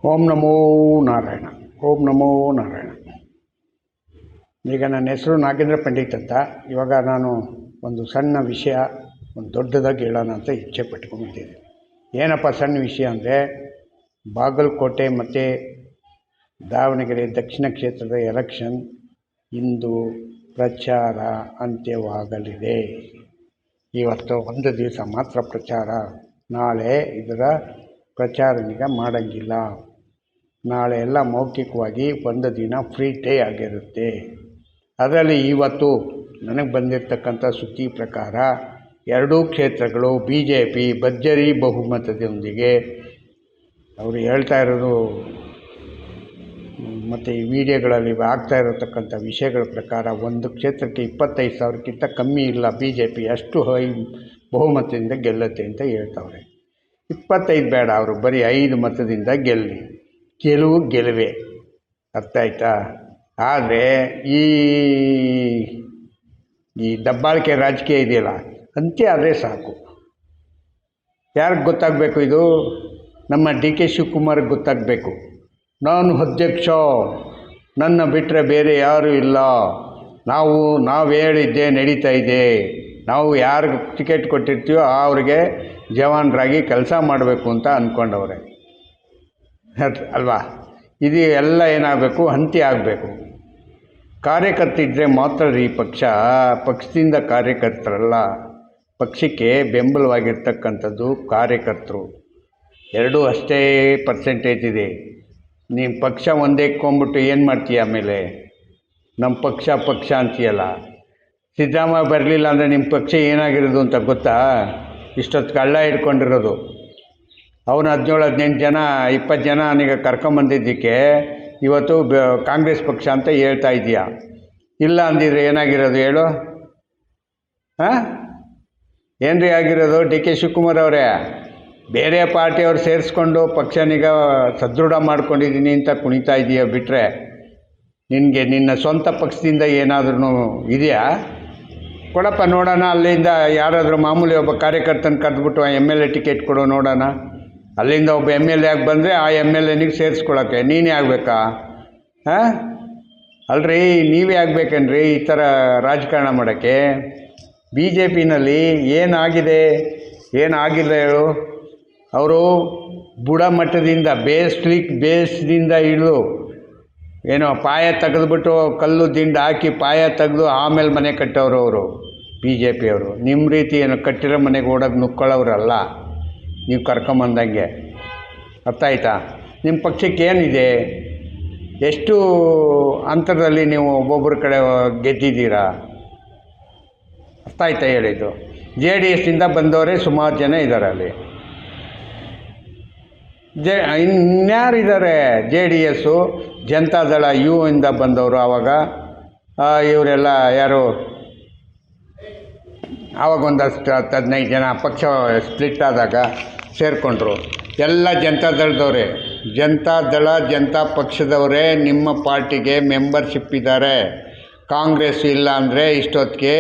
ಓಂ ನಮೋ ನಾರಾಯಣ. ಓಂ ನಮೋ ನಾರಾಯಣ. ಈಗ ನನ್ನ ಹೆಸರು ನಾಗೇಂದ್ರ ಪಂಡಿತ್ ಅಂತ. ಇವಾಗ ನಾನು ಒಂದು ಸಣ್ಣ ವಿಷಯ ಒಂದು ದೊಡ್ಡದಾಗಿ ಹೇಳೋಣ ಅಂತ ಇಚ್ಛೆ ಪಟ್ಕೊಂಡ್ಬಿಟ್ಟಿದ್ದೆ. ಏನಪ್ಪ ಸಣ್ಣ ವಿಷಯ ಅಂದರೆ, ಬಾಗಲಕೋಟೆ ಮತ್ತು ದಾವಣಗೆರೆ ದಕ್ಷಿಣ ಕ್ಷೇತ್ರದ ಎಲೆಕ್ಷನ್ ಇಂದು ಪ್ರಚಾರ ಅಂತ್ಯವಾಗಲಿದೆ. ಇವತ್ತು ಒಂದು ದಿವಸ ಮಾತ್ರ ಪ್ರಚಾರ, ನಾಳೆ ಇದರ ಪ್ರಚಾರನಿಗೆ ಮಾಡೋಂಗಿಲ್ಲ. ನಾಳೆ ಎಲ್ಲ ಮೌಖಿಕವಾಗಿ ಒಂದು ದಿನ ಫ್ರೀ ಡೇ ಆಗಿರುತ್ತೆ. ಅದರಲ್ಲಿ ಇವತ್ತು ನನಗೆ ಬಂದಿರತಕ್ಕಂಥ ಸುದ್ದಿ ಪ್ರಕಾರ ಎರಡೂ ಕ್ಷೇತ್ರಗಳು BJP ಭರ್ಜರಿ ಬಹುಮತದೊಂದಿಗೆ, ಅವರು ಹೇಳ್ತಾ ಇರೋದು ಮತ್ತು ಈ ವಿಡಿಯೋಗಳಲ್ಲಿ ಆಗ್ತಾ ಇರತಕ್ಕಂಥ ವಿಷಯಗಳ ಪ್ರಕಾರ ಒಂದು ಕ್ಷೇತ್ರಕ್ಕೆ 25,000ಕ್ಕಿಂತ ಕಮ್ಮಿ ಇಲ್ಲ BJP ಅಷ್ಟು ಹೈ ಬಹುಮತದಿಂದ ಗೆಲ್ಲುತ್ತೆ ಅಂತ ಹೇಳ್ತಾವ್ರೆ. 25 ಬೇಡ, ಅವರು ಬರೀ 5 ಮತದಿಂದ ಗೆಲುವೇ. ಅರ್ಥ ಆಯ್ತಾ? ಆದರೆ ಈ ದಬ್ಬಾಳಿಕೆ ರಾಜಕೀಯ ಇದೆಯಲ್ಲ, ಅಂತ್ಯ ಆದರೆ ಸಾಕು. ಯಾರಿಗೆ ಗೊತ್ತಾಗಬೇಕು ಇದು? ನಮ್ಮ DK ಶಿವಕುಮಾರ್ಗೆ ಗೊತ್ತಾಗಬೇಕು. ನಾನು ಅಧ್ಯಕ್ಷ, ನನ್ನ ಬಿಟ್ಟರೆ ಬೇರೆ ಯಾರೂ ಇಲ್ಲ, ನಾವು ಹೇಳಿದ್ದೆ ನಡೀತಾ ಇದೆ, ನಾವು ಯಾರಿಗೆ ಟಿಕೆಟ್ ಕೊಟ್ಟಿರ್ತೀವೋ ಅವ್ರಿಗೆ ಜವಾನರಾಗಿ ಕೆಲಸ ಮಾಡಬೇಕು ಅಂತ ಅಂದ್ಕೊಂಡವ್ರೆ ಅಲ್ವಾ? ಇದು ಎಲ್ಲ ಏನಾಗಬೇಕು? ಅಂತ್ಯ ಆಗಬೇಕು. ಕಾರ್ಯಕರ್ತರಿದ್ದರೆ ಮಾತ್ರ ಈ ಪಕ್ಷದಿಂದ ಕಾರ್ಯಕರ್ತರಲ್ಲ, ಪಕ್ಷಕ್ಕೆ ಬೆಂಬಲವಾಗಿರ್ತಕ್ಕಂಥದ್ದು ಕಾರ್ಯಕರ್ತರು. ಎರಡೂ ಅಷ್ಟೇ ಪರ್ಸೆಂಟೇಜ್ ಇದೆ. ನೀವು ಪಕ್ಷ ಒಂದೇ ಇಕ್ಕೊಂಬಿಟ್ಟು ಏನು ಮಾಡ್ತೀಯ? ಆಮೇಲೆ ನಮ್ಮ ಪಕ್ಷ ಅಂತೀಯಲ್ಲ. ಸಿದ್ದರಾಮಯ್ಯ ಬರಲಿಲ್ಲ ಅಂದರೆ ನಿಮ್ಮ ಪಕ್ಷ ಏನಾಗಿರೋದು ಅಂತ ಗೊತ್ತಾ? ಇಷ್ಟೊತ್ತು ಕಳ್ಳ ಹಿಡ್ಕೊಂಡಿರೋದು. ಅವನು 17-18 ಜನ 20 ಜನ ನನಗೆ ಕರ್ಕೊಂಬಂದಿದ್ದಕ್ಕೆ ಇವತ್ತು ಕಾಂಗ್ರೆಸ್ ಪಕ್ಷ ಅಂತ ಹೇಳ್ತಾ ಇದೆಯಾ? ಇಲ್ಲ ಅಂದಿದ್ರೆ ಏನಾಗಿರೋದು ಹೇಳು? ಏನ್ರಿ ಆಗಿರೋದು? DK ಶಿವಕುಮಾರ್ ಅವರೇ, ಬೇರೆ ಪಾರ್ಟಿಯವ್ರು ಸೇರಿಸ್ಕೊಂಡು ಪಕ್ಷನಿಗ ಸದೃಢ ಮಾಡ್ಕೊಂಡಿದ್ದೀನಿ ಅಂತ ಕುಣಿತಾ ಇದೆಯಾ ಬಿಟ್ಟರೆ ನಿನ್ನ ಸ್ವಂತ ಪಕ್ಷದಿಂದ ಏನಾದ್ರೂ ಇದೆಯಾ? ಕೊಡಪ್ಪ ನೋಡೋಣ. ಅಲ್ಲಿಂದ ಯಾರಾದರೂ ಮಾಮೂಲಿ ಒಬ್ಬ ಕಾರ್ಯಕರ್ತನ ಕರೆದ್ಬಿಟ್ಟು MLA ಟಿಕೆಟ್ ಕೊಡೋ ನೋಡೋಣ. ಅಲ್ಲಿಂದ ಒಬ್ಬ MLA ಆಗಿ ಬಂದರೆ ಆ MLAನಿಗೆ ಸೇರಿಸ್ಕೊಳಕ್ಕೆ ನೀನೇ ಆಗಬೇಕಾ? ಅಲ್ರಿ, ನೀವೇ ಆಗಬೇಕೇನ್ರಿ ಈ ಥರ ರಾಜಕಾರಣ ಮಾಡೋಕ್ಕೆ? BJPನಲ್ಲಿ ಏನಾಗಿದೆ, ಏನಾಗಿಲ್ಲ ಹೇಳು? ಅವರು ಬುಡಮಟ್ಟದಿಂದ ಬೇಸ್ದಿಂದ ಇಳಿದು ಏನೋ ಪಾಯ ತೆಗೆದುಬಿಟ್ಟು ಕಲ್ಲು ದಿಂಡು ಹಾಕಿ ಪಾಯ ತೆಗೆದು ಆಮೇಲೆ ಮನೆ ಕಟ್ಟೋರು ಅವರು BJP ಅವರು. ನಿಮ್ಮ ರೀತಿ ಏನು ಕಟ್ಟಿರೋ ಮನೆಗೆ ಓಡೋಕೆ ನುಕ್ಕೊಳ್ಳೋರಲ್ಲ ನೀವು ಕರ್ಕೊಂಬಂದಂಗೆ. ಅರ್ಥ ಆಯ್ತಾ? ನಿಮ್ಮ ಪಕ್ಷಕ್ಕೆ ಏನಿದೆ? ಎಷ್ಟು ಅಂತರದಲ್ಲಿ ನೀವು ಒಬ್ಬೊಬ್ಬರ ಕಡೆ ಗೆದ್ದಿದ್ದೀರಾ? ಅರ್ಥ ಆಯ್ತಾ ಹೇಳಿದ್ದು? JDSನಿಂದ ಬಂದವರೇ ಸುಮಾರು ಜನ ಇದ್ದಾರೆ ಅಲ್ಲಿ. ಇನ್ಯಾರಿದ್ದಾರೆ? JDS, ಜನತಾದಳ ಇಂದ ಬಂದವರು. ಆವಾಗ ಇವರೆಲ್ಲ ಯಾರು? ಆವಾಗ ಒಂದಷ್ಟು 10-15 ಜನ ಪಕ್ಷ ಸ್ಪ್ಲಿಟ್ ಆದಾಗ ಸೇರಿಕೊಂಡ್ರು. ಎಲ್ಲ ಜನತಾದಳದವರೇ, ಜನತಾ ಪಕ್ಷದವರೇ ನಿಮ್ಮ ಪಾರ್ಟಿಗೆ ಮೆಂಬರ್ಶಿಪ್ ಇದ್ದಾರೆ. ಕಾಂಗ್ರೆಸ್ ಇಲ್ಲ ಅಂದರೆ ಇಷ್ಟೊತ್ತಿಗೆ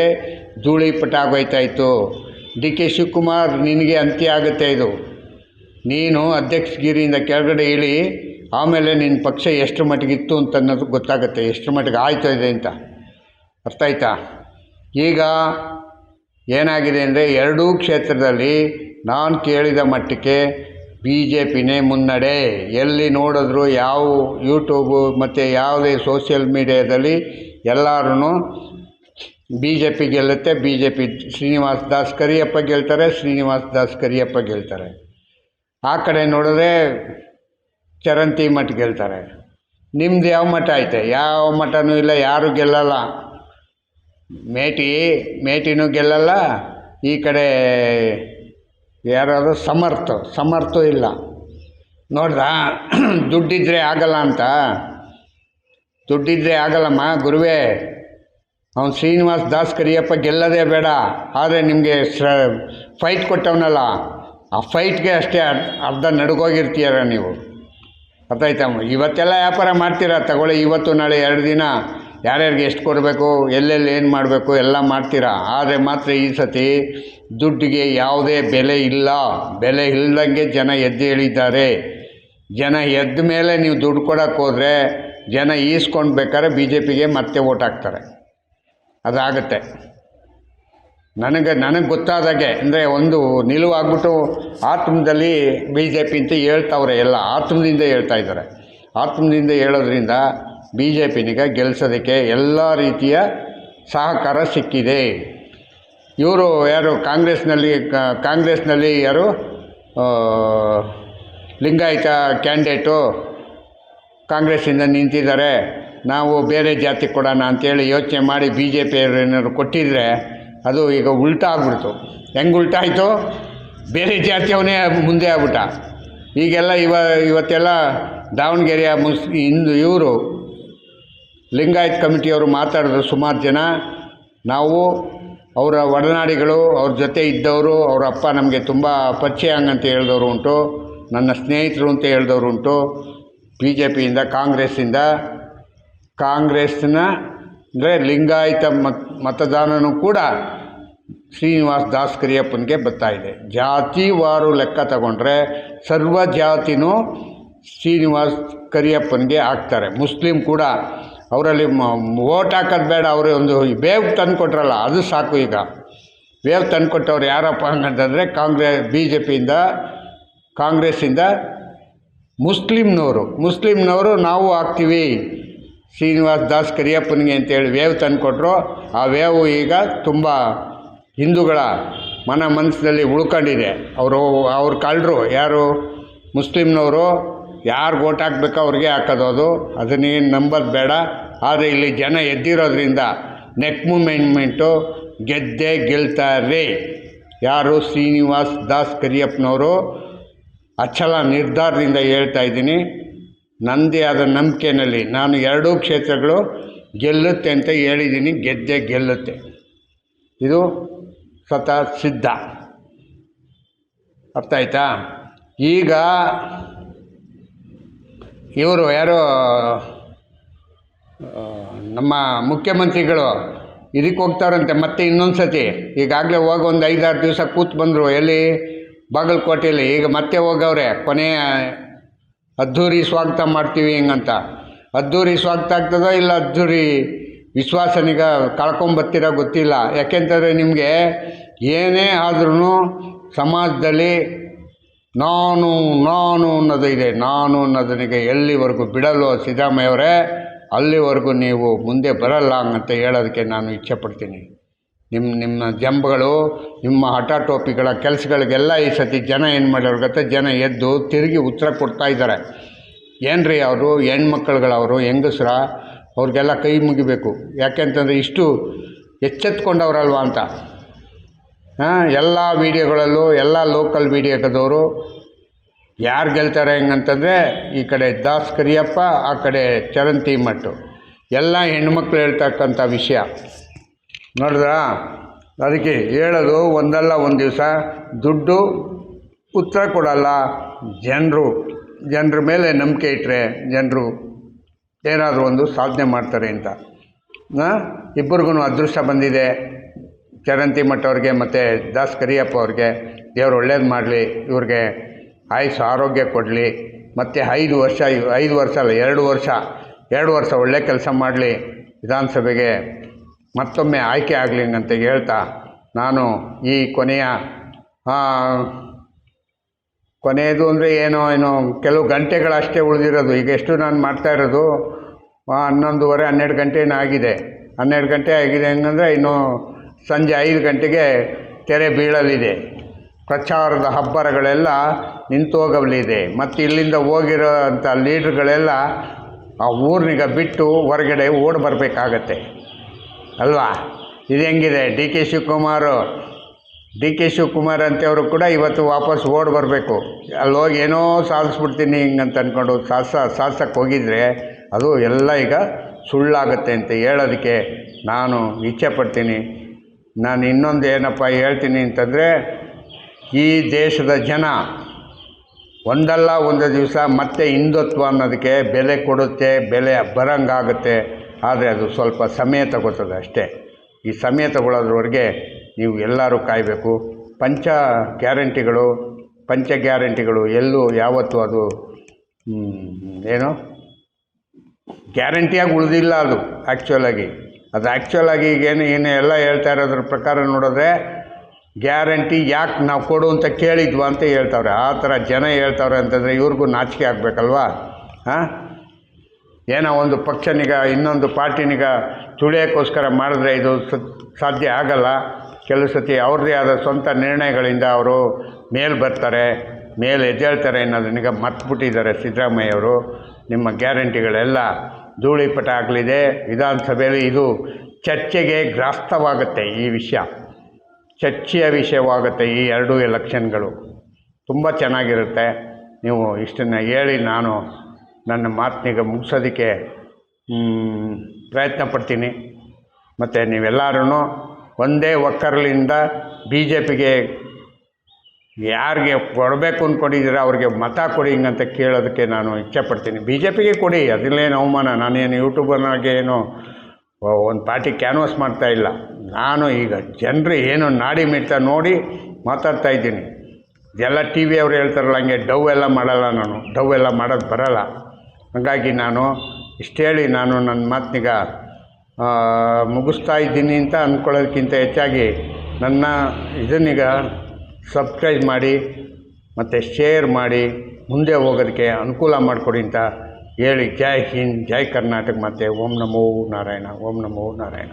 ಧೂಳಿಪಟ ಆಗೋಯ್ತಾಯಿತು. DK ಶಿವಕುಮಾರ್, ನಿನಗೆ ಅಂತ್ಯ ಆಗುತ್ತೆ ಇದು. ನೀನು ಅಧ್ಯಕ್ಷಗಿರಿಯಿಂದ ಕೆಳಗಡೆ ಇಳಿ, ಆಮೇಲೆ ನಿನ್ನ ಪಕ್ಷ ಎಷ್ಟು ಮಟ್ಟಿಗಿತ್ತು ಅಂತ ಅನ್ನೋದು ಗೊತ್ತಾಗುತ್ತೆ, ಎಷ್ಟು ಮಟ್ಟಿಗೆ ಆಯ್ತಾ ಇದೆ ಅಂತ. ಅರ್ಥ ಆಯ್ತಾ? ಈಗ ಏನಾಗಿದೆ ಅಂದರೆ, ಎರಡೂ ಕ್ಷೇತ್ರದಲ್ಲಿ ನಾನು ಕೇಳಿದ ಮಟ್ಟಕ್ಕೆ BJPನೇ ಮುನ್ನಡೆ. ಎಲ್ಲಿ ನೋಡಿದ್ರು ಯಾವ ಯೂಟ್ಯೂಬು ಮತ್ತು ಯಾವುದೇ ಸೋಷಿಯಲ್ ಮೀಡಿಯಾದಲ್ಲಿ ಎಲ್ಲರೂ BJP ಗೆಲ್ಲುತ್ತೆ, BJP ಶ್ರೀನಿವಾಸ್ ದಾಸ್ ಕರಿಯಪ್ಪ ಗೆಲ್ತಾರೆ. ಆ ಕಡೆ ನೋಡಿದ್ರೆ ಚರಂತಿ ಮಠ ಗೆಲ್ತಾರೆ. ನಿಮ್ದು ಯಾವ ಮಠ ಐತೆ? ಯಾವ ಮಠನೂ ಇಲ್ಲ, ಯಾರೂ ಗೆಲ್ಲಲ್ಲ. ಮೇಟಿನೂ ಗೆಲ್ಲಲ್ಲ. ಈ ಕಡೆ ಯಾರಾದರೂ ಸಮರ್ಥು ಇಲ್ಲ. ನೋಡ್ರಾ? ದುಡ್ಡಿದ್ರೆ ಆಗಲ್ಲ ಅಂತ. ದುಡ್ಡಿದ್ರೆ ಆಗಲ್ಲಮ್ಮ ಗುರುವೇ. ಅವನು ಶ್ರೀನಿವಾಸ್ ದಾಸ್ ಕರಿಯಪ್ಪ ಗೆಲ್ಲೋದೇ ಬೇಡ, ಆದರೆ ನಿಮಗೆ ಫೈಟ್ ಕೊಟ್ಟವನಲ್ಲ, ಆ ಫೈಟ್ಗೆ ಅಷ್ಟೇ ಅರ್ಧ ನಡುಗೋಗಿರ್ತೀರ ನೀವು. ಅರ್ಥ ಆಯ್ತಾ? ಇವತ್ತೆಲ್ಲ ವ್ಯಾಪಾರ ಮಾಡ್ತೀರಾ, ತಗೊಳ್ಳಿ, ಇವತ್ತು ನಾಳೆ 2 ದಿನ ಯಾರ್ಯಾರಿಗೆ ಎಷ್ಟು ಕೊಡಬೇಕು, ಎಲ್ಲೆಲ್ಲಿ ಏನು ಮಾಡಬೇಕು ಎಲ್ಲ ಮಾಡ್ತೀರಾ. ಆದರೆ ಮಾತ್ರ ಈ ಸತಿ ದುಡ್ಡಿಗೆ ಯಾವುದೇ ಬೆಲೆ ಇಲ್ಲ. ಬೆಲೆ ಇಲ್ಲದಂಗೆ ಜನ ಎದ್ದು ಹೇಳಿದ್ದಾರೆ. ಜನ ಎದ್ದ ಮೇಲೆ ನೀವು ದುಡ್ಡು ಕೊಡೋಕ್ಕೆ ಹೋದರೆ ಜನ ಈಸ್ಕೊಂಡು ಬೇಕಾದ್ರೆ ಬಿ ಜೆ ಪಿಗೆ ಮತ್ತೆ ಓಟ್ ಹಾಕ್ತಾರೆ. ಅದಾಗುತ್ತೆ. ನನಗೆ ಗೊತ್ತಾದಾಗೆ ಅಂದರೆ ಒಂದು ನಿಲುವಾಗ್ಬಿಟ್ಟು ಆತ್ಮದಲ್ಲಿ ಬಿ ಜೆ ಪಿ ಅಂತ ಹೇಳ್ತಾವ್ರೆ, ಎಲ್ಲ ಆತ್ಮದಿಂದ ಹೇಳ್ತಾ ಇದ್ದಾರೆ. ಆತ್ಮದಿಂದ ಹೇಳೋದ್ರಿಂದ ಬಿ ಜೆ ಪಿನಿಗೆ ಗೆಲ್ಲಿಸೋದಕ್ಕೆ ಎಲ್ಲ ರೀತಿಯ ಸಹಕಾರ ಸಿಕ್ಕಿದೆ. ಇವರು ಯಾರು ಕಾಂಗ್ರೆಸ್ನಲ್ಲಿ ಯಾರು ಲಿಂಗಾಯತ ಕ್ಯಾಂಡಿಡೇಟು ಕಾಂಗ್ರೆಸ್ಸಿಂದ ನಿಂತಿದ್ದಾರೆ, ನಾವು ಬೇರೆ ಜಾತಿ ಕೊಡೋಣ ಅಂಥೇಳಿ ಯೋಚನೆ ಮಾಡಿ ಬಿ ಜೆ ಪಿಯವರು ಏನಾದ್ರು ಕೊಟ್ಟಿದ್ರೆ ಅದು ಈಗ ಉಲ್ಟಾ ಆಗ್ಬಿಡ್ತು. ಹೆಂಗೆ ಉಲ್ಟಾ ಆಯಿತು? ಬೇರೆ ಜಾತಿಯವನೇ ಮುಂದೆ ಆಗ್ಬಿಟ್ಟ. ಈಗೆಲ್ಲ ಇವತ್ತೆಲ್ಲ ದಾವಣಗೆರೆಯ ಇವರು ಲಿಂಗಾಯತ್ ಕಮಿಟಿಯವರು ಮಾತಾಡಿದ್ರು ಸುಮಾರು ಜನ. ನಾವು ಅವರ ಒಡನಾಡಿಗಳು, ಅವ್ರ ಜೊತೆ ಇದ್ದವರು, ಅವರ ಅಪ್ಪ ನಮಗೆ ತುಂಬ ಪರಿಚಯ ಹಂಗಂತ ಹೇಳಿದವರು ಉಂಟು, ನನ್ನ ಸ್ನೇಹಿತರು ಅಂತ ಹೇಳಿದವರು ಉಂಟು. ಬಿ ಜೆ ಪಿಯಿಂದ ಕಾಂಗ್ರೆಸ್ನ ಅಂದರೆ ಲಿಂಗಾಯತ ಮತದಾನನೂ ಕೂಡ ಶ್ರೀನಿವಾಸ್ ದಾಸ್ ಕರಿಯಪ್ಪನಿಗೆ ಬರ್ತಾಯಿದೆ. ಜಾತಿವಾರು ಲೆಕ್ಕ ತಗೊಂಡ್ರೆ ಸರ್ವ ಜಾತಿನೂ ಶ್ರೀನಿವಾಸ್ ಕರಿಯಪ್ಪನಿಗೆ ಹಾಕ್ತಾರೆ. ಮುಸ್ಲಿಂ ಕೂಡ ಅವರಲ್ಲಿ ಓಟ್ ಹಾಕೋದು ಬೇಡ, ಅವರು ಒಂದು ವೇವ್ ತಂದು ಕೊಟ್ರಲ್ಲ ಅದು ಸಾಕು. ಈಗ ವೇವ್ ತಂದು ಕೊಟ್ಟವ್ರು ಯಾರಪ್ಪ ಹಂಗಂತಂದರೆ ಬಿ ಜೆ ಪಿಯಿಂದ ಕಾಂಗ್ರೆಸ್ಸಿಂದ ಮುಸ್ಲಿಮ್ನವರು ನಾವು ಹಾಕ್ತೀವಿ ಶ್ರೀನಿವಾಸ್ ದಾಸ್ ಕರಿಯಪ್ಪನಿಗೆ ಅಂತೇಳಿ ವೇವ್ ತಂದು ಕೊಟ್ಟರು. ಆ ವೇವು ಈಗ ತುಂಬ ಹಿಂದೂಗಳ ಮನಸ್ಸಿನಲ್ಲಿ ಉಳ್ಕೊಂಡಿದೆ. ಅವ್ರು ಕಳ್ಳರು ಯಾರು ಮುಸ್ಲಿಮ್ನವರು, ಯಾರು ಓಟ್ ಹಾಕ್ಬೇಕೋ ಅವ್ರಿಗೆ ಹಾಕೋದು. ಅದನ್ನೇನು ನಂಬೋದು ಬೇಡ. ಆದರೆ ಇಲ್ಲಿ ಜನ ಎದ್ದಿರೋದ್ರಿಂದ ನೆಕ್ ಮೂಮೆಂಟು ಗೆದ್ದೇ ಗೆಲ್ತಾರೆ. ಯಾರು ಶ್ರೀನಿವಾಸ್ ದಾಸ್ ಕರಿಯಪ್ಪನವರು ಅಚಲ ನಿರ್ಧಾರದಿಂದ ಹೇಳ್ತಾ ಇದ್ದೀನಿ. ನನ್ನದೇ ಆದ ನಂಬಿಕೆಯಲ್ಲಿ ನಾನು ಎರಡೂ ಕ್ಷೇತ್ರಗಳು ಗೆಲ್ಲುತ್ತೆ ಅಂತ ಹೇಳಿದ್ದೀನಿ. ಗೆದ್ದೇ ಗೆಲ್ಲುತ್ತೆ, ಇದು ಸ್ವತಃ ಸಿದ್ಧ. ಅರ್ಥ ಆಯ್ತಾ? ಈಗ ಇವರು ಯಾರು ನಮ್ಮ ಮುಖ್ಯಮಂತ್ರಿಗಳು ಇದಕ್ಕೆ ಹೋಗ್ತಾರಂತೆ ಮತ್ತೆ ಇನ್ನೊಂದು ಸತಿ. ಈಗಾಗಲೇ ಹೋಗಿ ಒಂದು 5-6 ದಿವಸ ಕೂತು ಬಂದರು. ಎಲ್ಲಿ? ಬಾಗಲಕೋಟೆಯಲ್ಲಿ. ಈಗ ಮತ್ತೆ ಹೋಗವ್ರೆ. ಕೊನೆಯ ಅದ್ಧೂರಿ ಸ್ವಾಗತ ಮಾಡ್ತೀವಿ ಹಿಂಗಂತ. ಅದ್ಧೂರಿ ಸ್ವಾಗತ ಆಗ್ತದೋ ಇಲ್ಲ ಅದ್ಧೂರಿ ವಿಶ್ವಾಸನಿಗೆ ಕಳ್ಕೊಂಬರ್ತೀರೋ ಗೊತ್ತಿಲ್ಲ. ಯಾಕೆಂತಂದರೆ ನಿಮಗೆ ಏನೇ ಆದ್ರೂ ಸಮಾಜದಲ್ಲಿ ನಾನು ಅನ್ನೋದು ಇದೆ. ನಾನು ಅನ್ನೋದನಿಗೆ ಎಲ್ಲಿವರೆಗೂ ಬಿಡಲು ಸಿದ್ದರಾಮಯ್ಯವರೇ ಅಲ್ಲಿವರೆಗೂ ನೀವು ಮುಂದೆ ಬರಲ್ಲ ಹಂಗಂತ ಹೇಳೋದಕ್ಕೆ ನಾನು ಇಚ್ಛೆಪಡ್ತೀನಿ. ನಿಮ್ಮ ಜಂಬಗಳು, ನಿಮ್ಮ ಹಠಾಟೋಪಿಗಳ ಕೆಲಸಗಳಿಗೆಲ್ಲ ಈ ಸತಿ ಜನ ಏನು ಮಾಡೋರು ಗೊತ್ತಾ? ಜನ ಎದ್ದು ತಿರುಗಿ ಉತ್ತರ ಕೊಡ್ತಾ ಇದ್ದಾರೆ. ಏನ್ರಿ ಅವರು ಹೆಣ್ಮಕ್ಳುಗಳವರು, ಹೆಂಗಸ್ರ, ಅವ್ರಿಗೆಲ್ಲ ಕೈ ಮುಗಿಬೇಕು. ಯಾಕೆಂತಂದರೆ ಇಷ್ಟು ಎಚ್ಚೆತ್ಕೊಂಡವ್ರಲ್ವ ಅಂತ. ಎಲ್ಲ ವೀಡಿಯೋಗಳಲ್ಲೂ ಎಲ್ಲ ಲೋಕಲ್ ವೀಡಿಯೋದವರು ಯಾರು ಗೆಲ್ತಾರೆ ಹೆಂಗಂತಂದರೆ ಈ ಕಡೆ ದಾಸ್ ಕರಿಯಪ್ಪ, ಆ ಕಡೆ ಚರಂತಿ ಮಟ್ಟು, ಎಲ್ಲ ಹೆಣ್ಮಕ್ಳು ಹೇಳ್ತಕ್ಕಂಥ ವಿಷಯ ನೋಡಿದ್ರಾ? ಅದಕ್ಕೆ ಹೇಳೋದು ಒಂದಲ್ಲ ಒಂದು ದಿವಸ ದುಡ್ಡು ಉತ್ತರ ಕೊಡಲ್ಲ. ಜನರ ಮೇಲೆ ನಂಬಿಕೆ ಇಟ್ಟರೆ ಜನರು ಏನಾದರೂ ಒಂದು ಸಾಧನೆ ಮಾಡ್ತಾರೆ ಅಂತ. ಇಬ್ಬರಿಗೂ ಅದೃಷ್ಟ ಬಂದಿದೆ. ಚರಂತಿ ಮಠ ಅವ್ರಿಗೆ ಮತ್ತು ದಾಸ್ ಕರಿಯಪ್ಪ ಅವ್ರಿಗೆ ದೇವರು ಒಳ್ಳೇದು ಮಾಡಲಿ. ಇವ್ರಿಗೆ ಆಯುಷ್ ಆರೋಗ್ಯ ಕೊಡಲಿ. ಮತ್ತು 5 ವರ್ಷ ಅಲ್ಲ 2 ವರ್ಷ ಒಳ್ಳೆ ಕೆಲಸ ಮಾಡಲಿ. ವಿಧಾನಸಭೆಗೆ ಮತ್ತೊಮ್ಮೆ ಆಯ್ಕೆ ಆಗಲಿ ಅಂತ ಹೇಳ್ತಾ ನಾನು ಈ ಕೊನೆಯದು ಅಂದರೆ ಏನೋ ಕೆಲವು ಗಂಟೆಗಳಷ್ಟೇ ಉಳಿದಿರೋದು. ಈಗ ಎಷ್ಟು ನಾನು ಮಾಡ್ತಾಯಿರೋದು 11:30 12 ಗಂಟೆ ಆಗಿದೆ. 12 ಗಂಟೆ ಆಗಿದೆ ಹೆಂಗಂದರೆ ಇನ್ನು ಸಂಜೆ 5 ಗಂಟೆಗೆ ತೆರೆ ಬೀಳಲಿದೆ. ಪ್ರಚಾರದ ಹಬ್ಬರಗಳೆಲ್ಲ ನಿಂತು ಹೋಗಲಿದೆ. ಮತ್ತು ಇಲ್ಲಿಂದ ಹೋಗಿರೋ ಅಂಥ ಲೀಡ್ರುಗಳೆಲ್ಲ ಆ ಊರಿನಿಗೆ ಬಿಟ್ಟು ಹೊರಗಡೆ ಓಡಿ ಬರಬೇಕಾಗತ್ತೆ ಅಲ್ವಾ? ಇದು ಹೆಂಗಿದೆ? ಡಿ ಕೆ ಶಿವಕುಮಾರ್ ಅಂತವರು ಕೂಡ ಇವತ್ತು ವಾಪಸ್ ಓಡಿ ಬರಬೇಕು. ಅಲ್ಲಿ ಹೋಗಿ ಏನೋ ಸಾಧಿಸ್ಬಿಡ್ತೀನಿ ಹಿಂಗಂತ ಅಂದ್ಕೊಂಡು ಸಾಧಿಸಕ್ಕೆ ಹೋಗಿದ್ರೆ ಅದು ಎಲ್ಲ ಈಗ ಸುಳ್ಳಾಗುತ್ತೆ ಅಂತ ಹೇಳೋದಕ್ಕೆ ನಾನು ಇಚ್ಛೆಪಡ್ತೀನಿ. ನಾನು ಇನ್ನೊಂದು ಏನಪ್ಪ ಹೇಳ್ತೀನಿ ಅಂತಂದರೆ, ಈ ದೇಶದ ಜನ ಒಂದಲ್ಲ ಒಂದು ದಿವಸ ಮತ್ತೆ ಹಿಂದುತ್ವ ಅನ್ನೋದಕ್ಕೆ ಬೆಲೆ ಕೊಡುತ್ತೆ, ಬೆಲೆ ಬರಂಗಾಗುತ್ತೆ. ಆದರೆ ಅದು ಸ್ವಲ್ಪ ಸಮಯ ತಗೋತದೆ ಅಷ್ಟೇ. ಈ ಸಮಯ ತಗೊಳ್ಳೋದ್ರವರೆಗೆ ನೀವು ಎಲ್ಲರೂ ಕಾಯಬೇಕು. ಪಂಚ ಗ್ಯಾರಂಟಿಗಳು ಎಲ್ಲೂ ಯಾವತ್ತೂ ಅದು ಏನು ಗ್ಯಾರಂಟಿಯಾಗಿ ಉಳಿದಿಲ್ಲ ಅದು ಆ್ಯಕ್ಚುಲಾಗಿ. ಅದು ಆ್ಯಕ್ಚುಲಾಗಿ ಈಗೇನು ಎಲ್ಲ ಹೇಳ್ತಾ ಇರೋದ್ರ ಪ್ರಕಾರ ನೋಡಿದ್ರೆ ಗ್ಯಾರಂಟಿ ಯಾಕೆ ನಾವು ಕೊಡು ಅಂತ ಕೇಳಿದ್ವಾ ಅಂತ ಹೇಳ್ತಾವ್ರೆ. ಆ ಥರ ಜನ ಹೇಳ್ತಾವ್ರೆ ಅಂತಂದರೆ ಇವ್ರಿಗೂ ನಾಚಿಕೆ ಆಗಬೇಕಲ್ವಾ? ಹಾಂ, ಏನೋ ಒಂದು ಪಕ್ಷನಿಗ ಇನ್ನೊಂದು ಪಾರ್ಟಿನಿಗ ತುಳಿಯೋಕ್ಕೋಸ್ಕರ ಮಾಡಿದ್ರೆ ಇದು ಸಾಧ್ಯ ಆಗಲ್ಲ. ಕೆಲವು ಸತಿ ಅವ್ರದ್ದೇ ಆದ ಸ್ವಂತ ನಿರ್ಣಯಗಳಿಂದ ಅವರು ಮೇಲೆ ಬರ್ತಾರೆ, ಮೇಲೆ ಎದ್ದೇಳ್ತಾರೆ ಅನ್ನೋದನ್ನೀಗ ಮರ್ತ್ಬಿಟ್ಟಿದ್ದಾರೆ ಸಿದ್ದರಾಮಯ್ಯವರು. ನಿಮ್ಮ ಗ್ಯಾರಂಟಿಗಳೆಲ್ಲ ಧೂಳಿಪಟ ಆಗಲಿದೆ. ವಿಧಾನಸಭೆಯಲ್ಲಿ ಇದು ಚರ್ಚೆಗೆ ಗ್ರಾಸ್ತವಾಗುತ್ತೆ. ಈ ವಿಷಯ ಚರ್ಚೆಯ ವಿಷಯವಾಗುತ್ತೆ. ಈ ಎರಡೂ ಎಲೆಕ್ಷನ್ಗಳು ತುಂಬ ಚೆನ್ನಾಗಿರುತ್ತೆ. ನೀವು ಇಷ್ಟನ್ನು ಹೇಳಿ ನಾನು ನನ್ನ ಮಾತನ್ನೀಗ ಮುಗಿಸೋದಕ್ಕೆ ಪ್ರಯತ್ನ ಪಡ್ತೀನಿ. ಮತ್ತು ನೀವೆಲ್ಲರೂ ಒಂದೇ ಒಕ್ಕರಲಿಂದ ಬಿ ಜೆ ಪಿಗೆ ಯಾರಿಗೆ ಕೊಡಬೇಕು ಅಂದ್ಕೊಂಡಿದ್ದೀರ ಅವ್ರಿಗೆ ಮತ ಕೊಡಿ ಹಿಂಗಂತ ಕೇಳೋದಕ್ಕೆ ನಾನು ಇಚ್ಛೆಪಡ್ತೀನಿ. ಬಿ ಜೆ ಪಿಗೆ ಕೊಡಿ, ಅದರಲ್ಲೇನು ಅವಮಾನ. ನಾನೇನು ಯೂಟ್ಯೂಬರ್ನಾಗೆ ಏನು ಒಂದು ಪಾರ್ಟಿ ಕ್ಯಾನ್ವಾಸ್ ಮಾಡ್ತಾಯಿಲ್ಲ. ನಾನು ಈಗ ಜನರು ಏನು ನಾಡಿ ಮಿಡ್ತಾ ನೋಡಿ ಮಾತಾಡ್ತಾ ಇದ್ದೀನಿ. ಎಲ್ಲ ಟಿ ವಿಯವ್ರು ಹೇಳ್ತಾರಲ್ಲ ಹಂಗೆ ಡವ್ ಎಲ್ಲ ಮಾಡಲ್ಲ, ನಾನು ಡವ್ ಎಲ್ಲ ಮಾಡೋದು ಬರೋಲ್ಲ. ಹಾಗಾಗಿ ನಾನು ಇಷ್ಟೇಳಿ ನಾನು ನನ್ನ ಮಾತನ್ನೀಗ ಮುಗಿಸ್ತಾ ಇದ್ದೀನಿ ಅಂತ ಅಂದ್ಕೊಳ್ಳೋದಕ್ಕಿಂತ ಹೆಚ್ಚಾಗಿ ನನ್ನ ಇದನ್ನೀಗ ಸಬ್ಸ್ಕ್ರೈಬ್ ಮಾಡಿ ಮತ್ತು ಶೇರ್ ಮಾಡಿ ಮುಂದೆ ಹೋಗೋದಕ್ಕೆ ಅನುಕೂಲ ಮಾಡಿಕೊಡಿ ಅಂತ ಹೇಳಿ ಜೈ ಹಿಂದ್, ಜೈ ಕರ್ನಾಟಕ. ಮತ್ತು ಓಂ ನಮೋ ನಾರಾಯಣ, ಓಂ ನಮೋ ನಾರಾಯಣ.